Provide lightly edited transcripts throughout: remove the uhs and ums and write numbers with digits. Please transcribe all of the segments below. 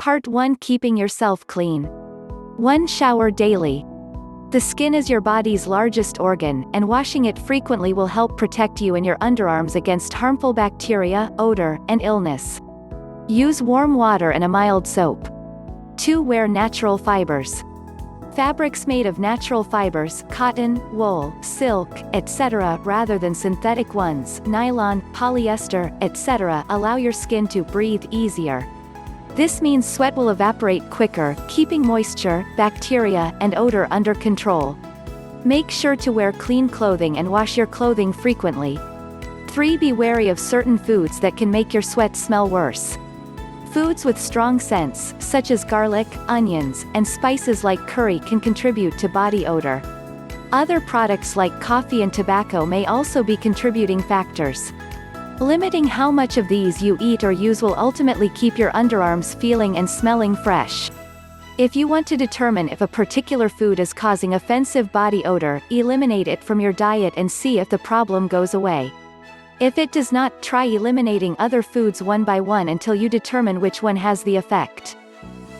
Part 1: Keeping yourself clean. 1. Shower daily. The skin is your body's largest organ, and washing it frequently will help protect you and your underarms against harmful bacteria, odor, and illness. Use warm water and a mild soap. 2. Wear natural fibers. Fabrics made of natural fibers, cotton, wool, silk, etc., rather than synthetic ones, nylon, polyester, etc., allow your skin to breathe easier. This means sweat will evaporate quicker, keeping moisture, bacteria, and odor under control. Make sure to wear clean clothing and wash your clothing frequently. 3. Be wary of certain foods that can make your sweat smell worse. Foods with strong scents, such as garlic, onions, and spices like curry can contribute to body odor. Other products like coffee and tobacco may also be contributing factors. Limiting how much of these you eat or use will ultimately keep your underarms feeling and smelling fresh. If you want to determine if a particular food is causing offensive body odor, eliminate it from your diet and see if the problem goes away. If it does not, try eliminating other foods one by one until you determine which one has the effect.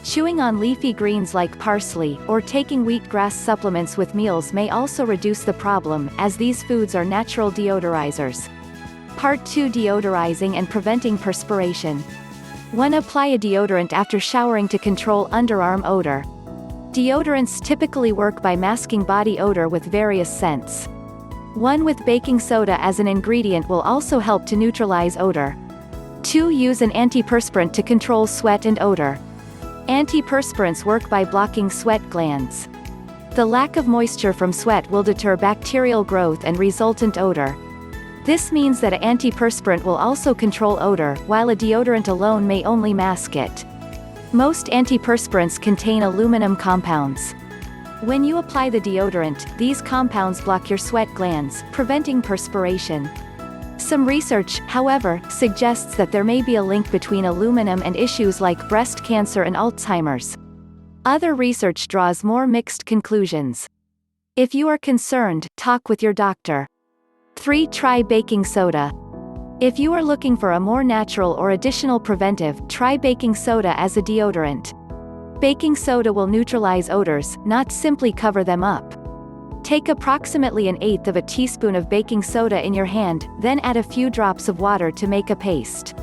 Chewing on leafy greens like parsley, or taking wheatgrass supplements with meals may also reduce the problem, as these foods are natural deodorizers. Part 2: Deodorizing and preventing perspiration. 1. Apply a deodorant after showering to control underarm odor. Deodorants typically work by masking body odor with various scents. One with baking soda as an ingredient will also help to neutralize odor. 2. Use an antiperspirant to control sweat and odor. Antiperspirants work by blocking sweat glands. The lack of moisture from sweat will deter bacterial growth and resultant odor. This means that an antiperspirant will also control odor, while a deodorant alone may only mask it. Most antiperspirants contain aluminum compounds. When you apply the deodorant, these compounds block your sweat glands, preventing perspiration. Some research, however, suggests that there may be a link between aluminum and issues like breast cancer and Alzheimer's. Other research draws more mixed conclusions. If you are concerned, talk with your doctor. 3. Try baking soda. If you are looking for a more natural or additional preventive, try baking soda as a deodorant. Baking soda will neutralize odors, not simply cover them up. Take approximately 1/8 of a teaspoon of baking soda in your hand, then add a few drops of water to make a paste.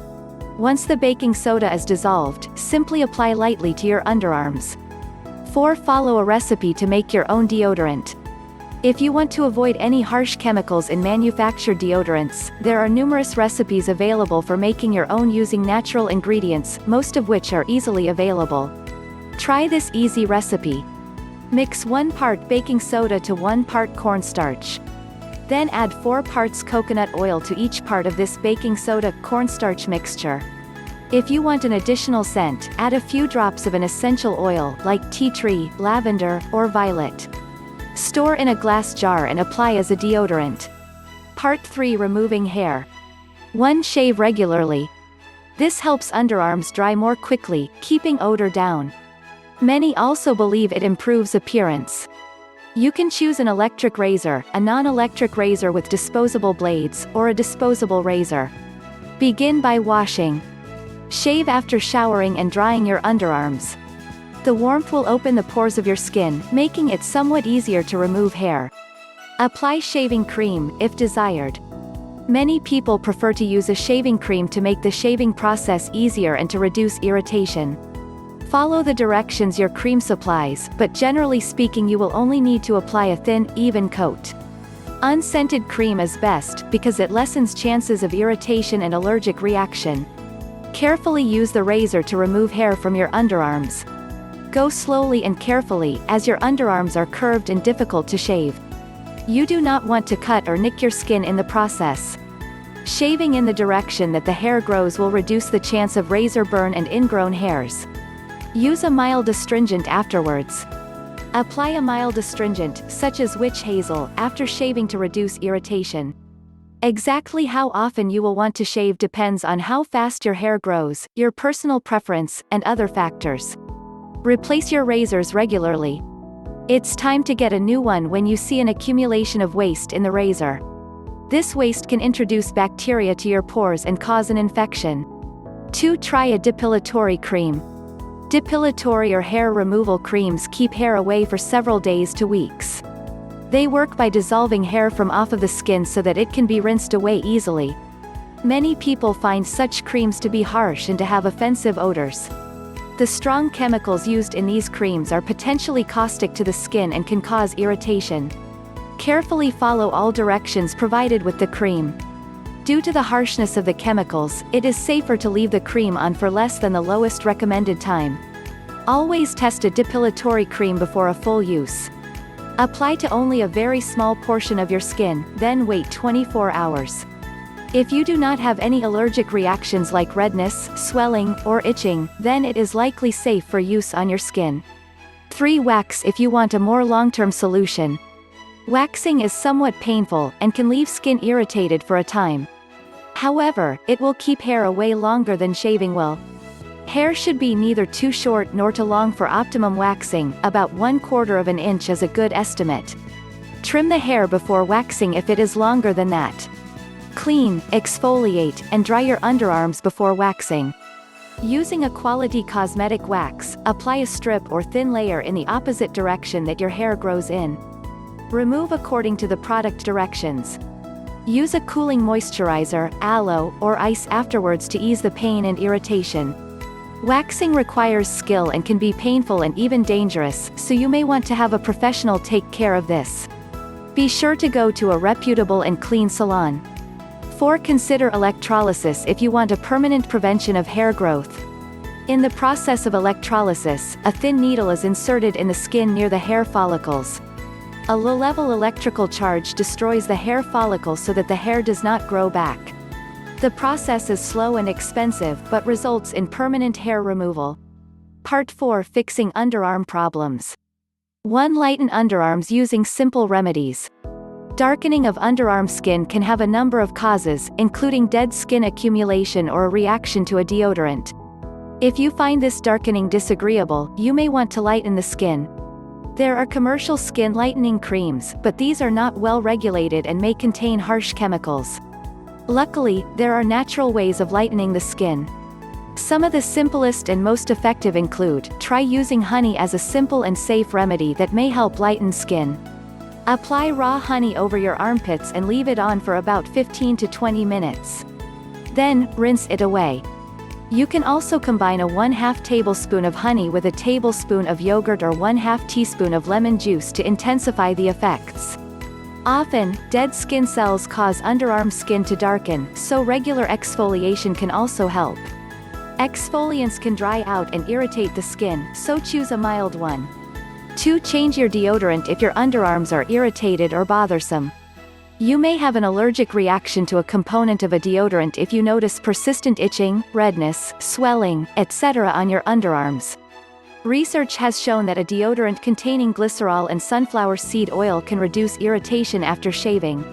Once the baking soda is dissolved, simply apply lightly to your underarms. 4. Follow a recipe to make your own deodorant. If you want to avoid any harsh chemicals in manufactured deodorants, there are numerous recipes available for making your own using natural ingredients, most of which are easily available. Try this easy recipe. Mix 1 part baking soda to 1 part cornstarch. Then add 4 parts coconut oil to each part of this baking soda cornstarch mixture. If you want an additional scent, add a few drops of an essential oil like tea tree, lavender, or violet. Store in a glass jar and apply as a deodorant. Part 3: Removing hair. 1. Shave regularly. This helps underarms dry more quickly, keeping odor down. Many also believe it improves appearance. You can choose an electric razor, a non-electric razor with disposable blades, or a disposable razor. Begin by washing. Shave after showering and drying your underarms. The warmth will open the pores of your skin, making it somewhat easier to remove hair. Apply shaving cream, if desired. Many people prefer to use a shaving cream to make the shaving process easier and to reduce irritation. Follow the directions your cream supplies, but generally speaking you will only need to apply a thin, even coat. Unscented cream is best, because it lessens chances of irritation and allergic reaction. Carefully use the razor to remove hair from your underarms. Go slowly and carefully, as your underarms are curved and difficult to shave. You do not want to cut or nick your skin in the process. Shaving in the direction that the hair grows will reduce the chance of razor burn and ingrown hairs. Use a mild astringent afterwards. Apply a mild astringent, such as witch hazel, after shaving to reduce irritation. Exactly how often you will want to shave depends on how fast your hair grows, your personal preference, and other factors. Replace your razors regularly. It's time to get a new one when you see an accumulation of waste in the razor. This waste can introduce bacteria to your pores and cause an infection. 2. Try a depilatory cream. Depilatory or hair removal creams keep hair away for several days to weeks. They work by dissolving hair from off of the skin so that it can be rinsed away easily. Many people find such creams to be harsh and to have offensive odors. The strong chemicals used in these creams are potentially caustic to the skin and can cause irritation. Carefully follow all directions provided with the cream. Due to the harshness of the chemicals, it is safer to leave the cream on for less than the lowest recommended time. Always test a depilatory cream before a full use. Apply to only a very small portion of your skin, then wait 24 hours. If you do not have any allergic reactions like redness, swelling, or itching, then it is likely safe for use on your skin. 3. Wax if you want a more long-term solution. Waxing is somewhat painful, and can leave skin irritated for a time. However, it will keep hair away longer than shaving will. Hair should be neither too short nor too long for optimum waxing, about 1/4 of an inch is a good estimate. Trim the hair before waxing if it is longer than that. Clean, exfoliate, and dry your underarms before waxing. Using a quality cosmetic wax, apply a strip or thin layer in the opposite direction that your hair grows in. Remove according to the product directions. Use a cooling moisturizer, aloe, or ice afterwards to ease the pain and irritation. Waxing requires skill and can be painful and even dangerous, so you may want to have a professional take care of this. Be sure to go to a reputable and clean salon. 4. Consider electrolysis if you want a permanent prevention of hair growth. In the process of electrolysis, a thin needle is inserted in the skin near the hair follicles. A low-level electrical charge destroys the hair follicle so that the hair does not grow back. The process is slow and expensive but results in permanent hair removal. Part 4. Fixing underarm problems. 1. Lighten underarms using simple remedies. Darkening of underarm skin can have a number of causes, including dead skin accumulation or a reaction to a deodorant. If you find this darkening disagreeable, you may want to lighten the skin. There are commercial skin lightening creams, but these are not well regulated and may contain harsh chemicals. Luckily, there are natural ways of lightening the skin. Some of the simplest and most effective include: try using honey as a simple and safe remedy that may help lighten skin. Apply raw honey over your armpits and leave it on for about 15 to 20 minutes. Then, rinse it away. You can also combine a 1/2 tablespoon of honey with a tablespoon of yogurt or 1/2 teaspoon of lemon juice to intensify the effects. Often, dead skin cells cause underarm skin to darken, so regular exfoliation can also help. Exfoliants can dry out and irritate the skin, so choose a mild one. 2. Change your deodorant if your underarms are irritated or bothersome. You may have an allergic reaction to a component of a deodorant if you notice persistent itching, redness, swelling, etc. on your underarms. Research has shown that a deodorant containing glycerol and sunflower seed oil can reduce irritation after shaving.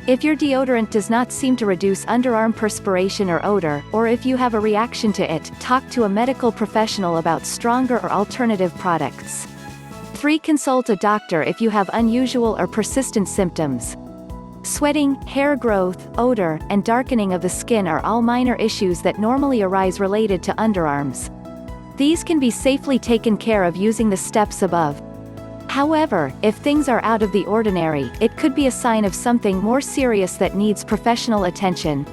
If your deodorant does not seem to reduce underarm perspiration or odor, or if you have a reaction to it, talk to a medical professional about stronger or alternative products. 3. Consult a doctor if you have unusual or persistent symptoms. Sweating, hair growth, odor, and darkening of the skin are all minor issues that normally arise related to underarms. These can be safely taken care of using the steps above. However, if things are out of the ordinary, it could be a sign of something more serious that needs professional attention.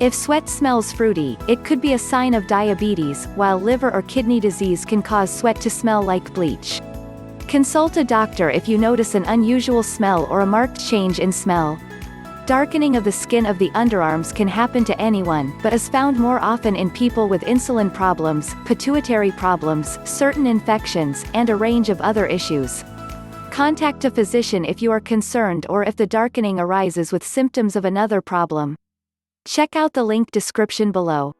If sweat smells fruity, it could be a sign of diabetes, while liver or kidney disease can cause sweat to smell like bleach. Consult a doctor if you notice an unusual smell or a marked change in smell. Darkening of the skin of the underarms can happen to anyone, but is found more often in people with insulin problems, pituitary problems, certain infections, and a range of other issues. Contact a physician if you are concerned or if the darkening arises with symptoms of another problem. Check out the link description below.